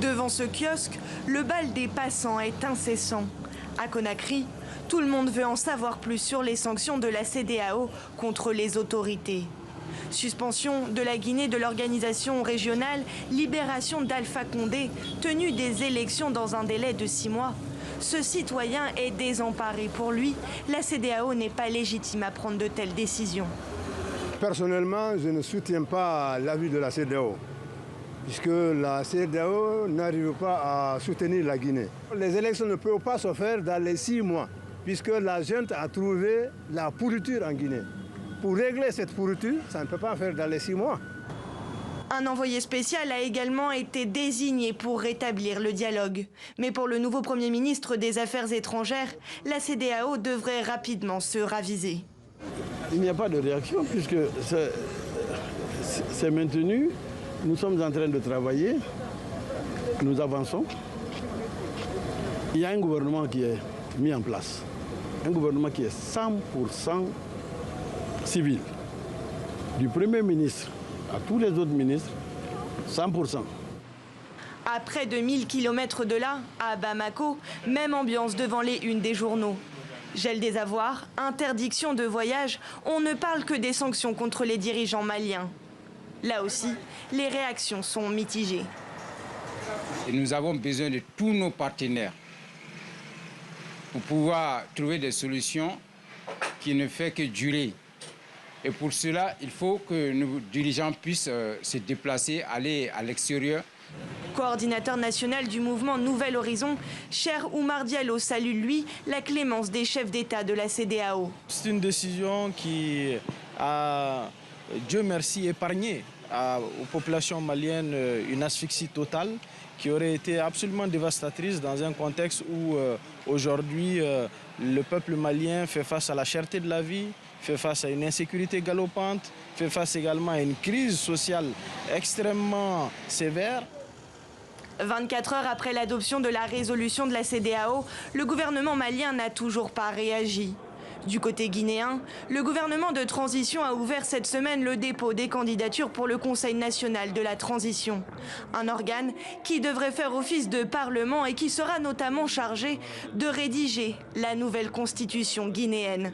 Devant ce kiosque, le bal des passants est incessant. À Conakry, tout le monde veut en savoir plus sur les sanctions de la CEDEAO contre les autorités. Suspension de la Guinée de l'organisation régionale, libération d'Alpha Condé, tenue des élections dans un délai de 6 mois. Ce citoyen est désemparé. Pour lui, la CEDEAO n'est pas légitime à prendre de telles décisions. Personnellement, je ne soutiens pas l'avis de la CEDEAO, puisque la CEDEAO n'arrive pas à soutenir la Guinée. Les élections ne peuvent pas se faire dans les 6 mois, puisque la junte a trouvé la pourriture en Guinée. Pour régler cette pourriture, ça ne peut pas faire dans les 6 mois. Un envoyé spécial a également été désigné pour rétablir le dialogue. Mais pour le nouveau Premier ministre des Affaires étrangères, la CEDEAO devrait rapidement se raviser. Il n'y a pas de réaction puisque c'est maintenu. Nous sommes en train de travailler. Nous avançons. Il y a un gouvernement qui est mis en place. Un gouvernement qui est 100% civil. Du Premier ministre à tous les autres ministres, 100%. À près de 1000 km de là, à Bamako, même ambiance devant les unes des journaux. Gel des avoirs, interdiction de voyage, on ne parle que des sanctions contre les dirigeants maliens. Là aussi, les réactions sont mitigées. Et nous avons besoin de tous nos partenaires pour pouvoir trouver des solutions qui ne font que durer. Et pour cela, il faut que nos dirigeants puissent se déplacer, aller à l'extérieur. Coordinateur national du mouvement Nouvel Horizon, Cher Oumar Diallo salue, lui, la clémence des chefs d'État de la CEDEAO. C'est une décision qui a, Dieu merci, épargné aux populations maliennes une asphyxie totale qui aurait été absolument dévastatrice dans un contexte où aujourd'hui le peuple malien fait face à la cherté de la vie, fait face à une insécurité galopante, fait face également à une crise sociale extrêmement sévère. 24 heures après l'adoption de la résolution de la CEDEAO, le gouvernement malien n'a toujours pas réagi. Du côté guinéen, le gouvernement de transition a ouvert cette semaine le dépôt des candidatures pour le Conseil national de la transition. Un organe qui devrait faire office de parlement et qui sera notamment chargé de rédiger la nouvelle constitution guinéenne.